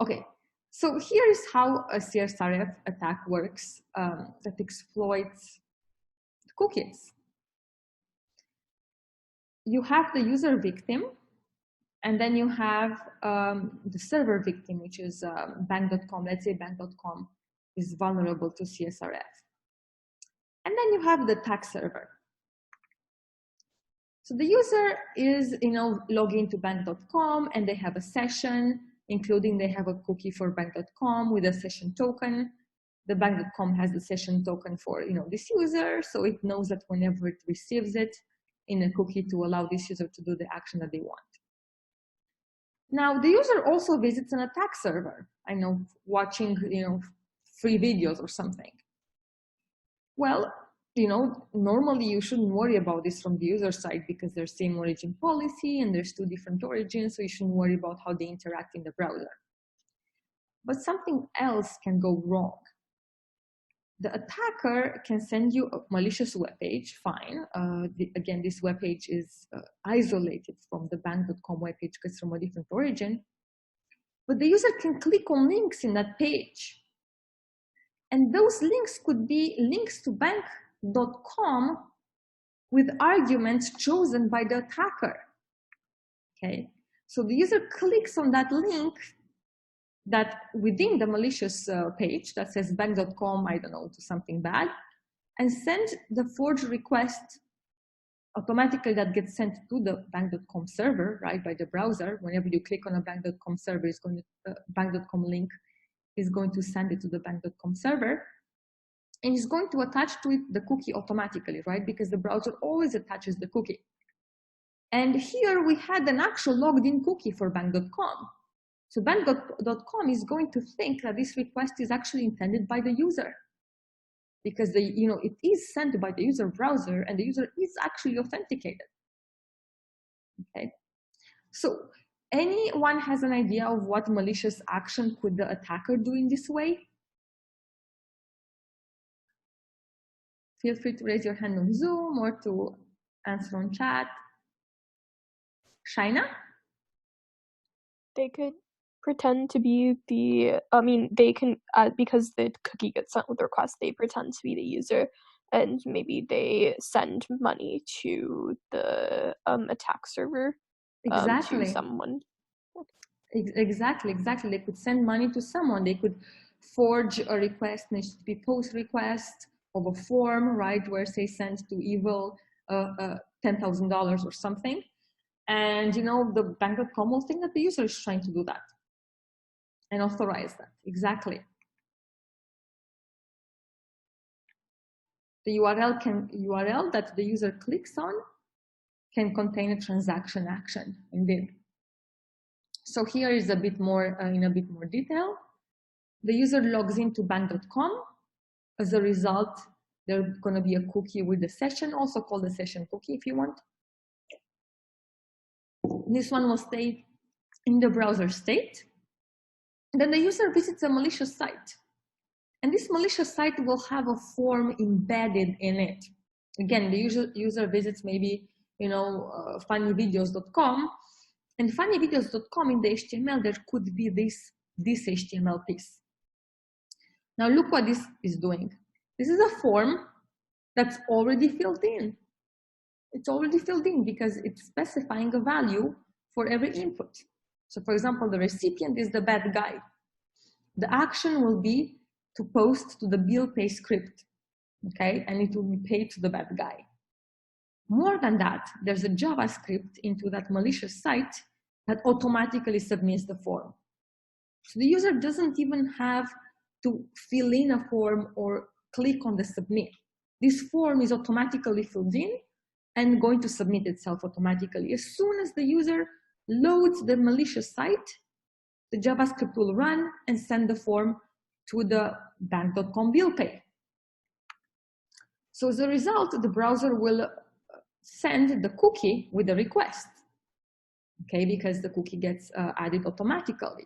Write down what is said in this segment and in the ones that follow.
Okay, so here is how a CSRF attack works that exploits cookies. You have the user victim, and then you have the server victim, which is bank.com. Let's say bank.com is vulnerable to CSRF. And then you have the attack server. So the user is, logging to bank.com, and they have a session, including they have a cookie for bank.com with a session token. The bank.com has the session token for, this user, so it knows that whenever it receives it in a cookie to allow this user to do the action that they want. Now, the user also visits an attack server, watching, free videos or something. Well, normally you shouldn't worry about this from the user side because there's same origin policy and there's two different origins, so you shouldn't worry about how they interact in the browser. But something else can go wrong. The attacker can send you a malicious web page, fine. Again, this web page is isolated from the bank.com web page because it's from a different origin. But the user can click on links in that page. And those links could be links to bank.com with arguments chosen by the attacker. Okay, so the user clicks on that link that within the malicious page that says bank.com, I don't know, to something bad, and sends the forge request automatically. That gets sent to the bank.com server, right, by the browser. Whenever you click on a bank.com server, it's going to bank.com link is going to send it to the bank.com server, and it's going to attach to it the cookie automatically, right, because the browser always attaches the cookie. And here we had an actual logged in cookie for bank.com. So bank.com is going to think that this request is actually intended by the user, because it is sent by the user browser and the user is actually authenticated. Okay, so anyone has an idea of what malicious action could the attacker do in this way? Feel free to raise your hand on Zoom or to answer on chat. Shaina? They could pretend to be they can, because the cookie gets sent with the request, they pretend to be the user, and maybe they send money to the attack server. Exactly. To someone. Exactly. They could send money to someone. They could forge a request, an HTTP post request of a form, right, where say send to evil $10,000 or something. And the bank.com will think that the user is trying to do that and authorize that. Exactly. The URL that the user clicks on can contain a transaction action, indeed. So here is a bit more in a bit more detail. The user logs into bank.com. As a result, there's going to be a cookie with the session, also called the session cookie if you want. This one will stay in the browser state. Then the user visits a malicious site. And this malicious site will have a form embedded in it. Again, the user visits maybe, funnyvideos.com. And funnyvideos.com, in the HTML, there could be this HTML piece. Now look what this is doing. This is a form that's already filled in. It's already filled in because it's specifying a value for every input. So for example, the recipient is the bad guy. The action will be to post to the bill pay script, okay? And it will be paid to the bad guy. More than that, there's a JavaScript into that malicious site that automatically submits the form. So the user doesn't even have to fill in a form or click on the submit. This form is automatically filled in and going to submit itself automatically. As soon as the user loads the malicious site, the JavaScript will run and send the form to the bank.com bill pay. So as a result, the browser will send the cookie with the request, okay, because the cookie gets added automatically.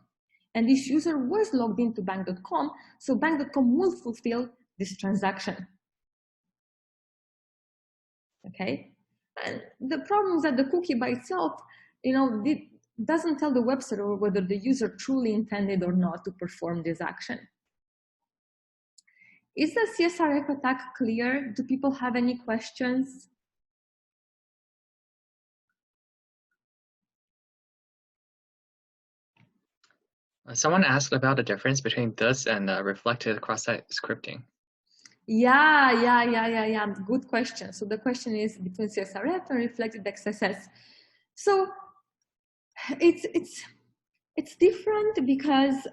And this user was logged into bank.com, so bank.com will fulfill this transaction. Okay, and the problem is that the cookie by itself, doesn't tell the web server whether the user truly intended or not to perform this action. Is the CSRF attack clear? Do people have any questions? Someone asked about the difference between this and reflected cross-site scripting. Yeah. Good question. So the question is between CSRF and reflected XSS. So it's different because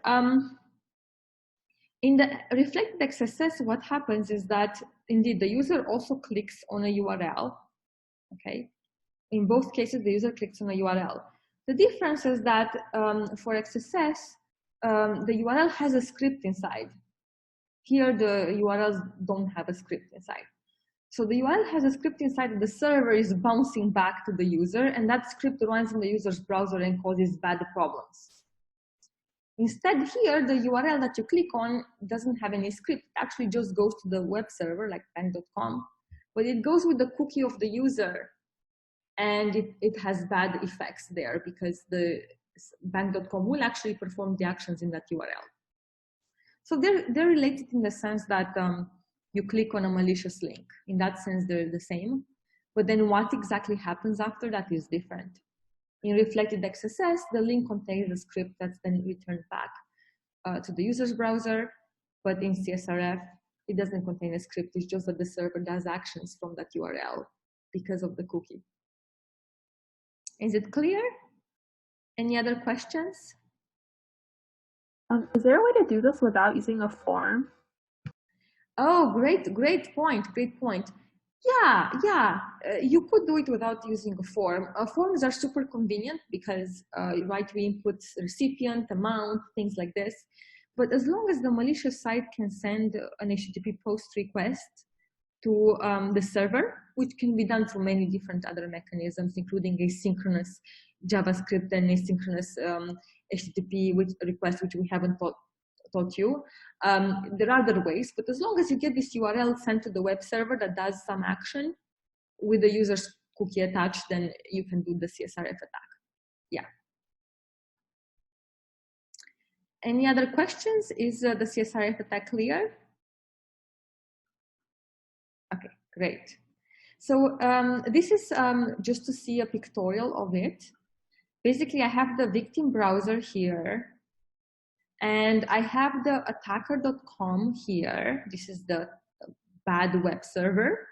in the reflected XSS, what happens is that indeed the user also clicks on a URL. Okay, in both cases the user clicks on a URL. The difference is that for XSS, the URL has a script inside. Here, the URLs don't have a script inside. So the URL has a script inside that the server is bouncing back to the user, and that script runs in the user's browser and causes bad problems. Instead, here, the URL that you click on doesn't have any script. It actually just goes to the web server, like bank.com, but it goes with the cookie of the user, and it has bad effects there because the bank.com will actually perform the actions in that URL. So they're related in the sense that you click on a malicious link. In that sense, they're the same. But then what exactly happens after that is different. In reflected XSS, the link contains a script that's then returned back to the user's browser. But in CSRF, it doesn't contain a script. It's just that the server does actions from that URL because of the cookie. Is it clear? Any other questions? Is there a way to do this without using a form? Oh, great point. Yeah. You could do it without using a form. Forms are super convenient because, right, we input recipient, amount, things like this. But as long as the malicious site can send an HTTP post request to the server, which can be done through many different other mechanisms, including asynchronous JavaScript and asynchronous HTTP request, which we haven't taught you. There are other ways, but as long as you get this URL sent to the web server that does some action with the user's cookie attached, then you can do the CSRF attack. Yeah. Any other questions? Is the CSRF attack clear? Okay, great. So this is just to see a pictorial of it. Basically, I have the victim browser here, and I have the attacker.com here. This is the bad web server.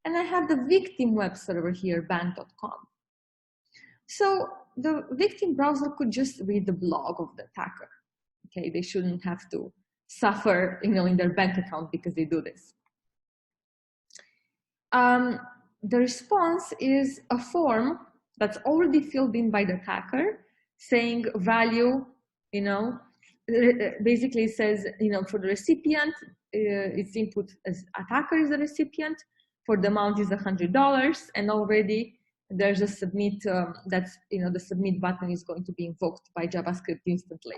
And I have the victim web server here, bank.com. So the victim browser could just read the blog of the attacker. Okay, they shouldn't have to suffer, in their bank account because they do this. The response is a form that's already filled in by the attacker saying value, basically it says, for the recipient, its input as attacker is the recipient, for the amount is $100, and already there's a submit, that's, the submit button is going to be invoked by JavaScript instantly.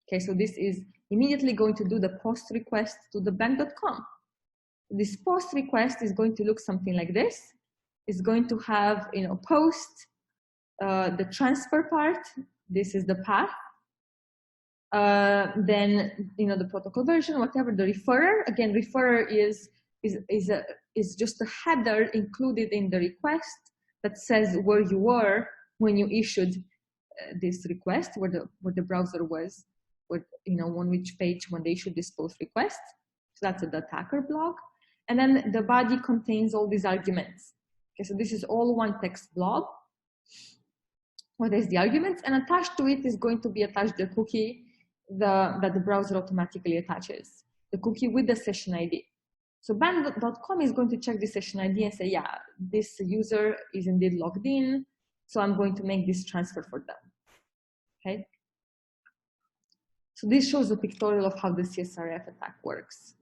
Okay, so this is immediately going to do the post request to the bank.com. This post request is going to look something like this. It's going to have, post, the transfer part. This is the path. Then, the protocol version, whatever. The referrer, again, referrer is just a header included in the request that says where you were when you issued this request, where the browser was, on which page when they issued this post request. So that's the attacker block. And then the body contains all these arguments. Okay, so this is all one text blob where there's the arguments, and attached to it is going to be attached the cookie that the browser automatically attaches, the cookie with the session ID. So bank.com is going to check the session ID and say, yeah, this user is indeed logged in, so I'm going to make this transfer for them. Okay. So this shows a pictorial of how the CSRF attack works.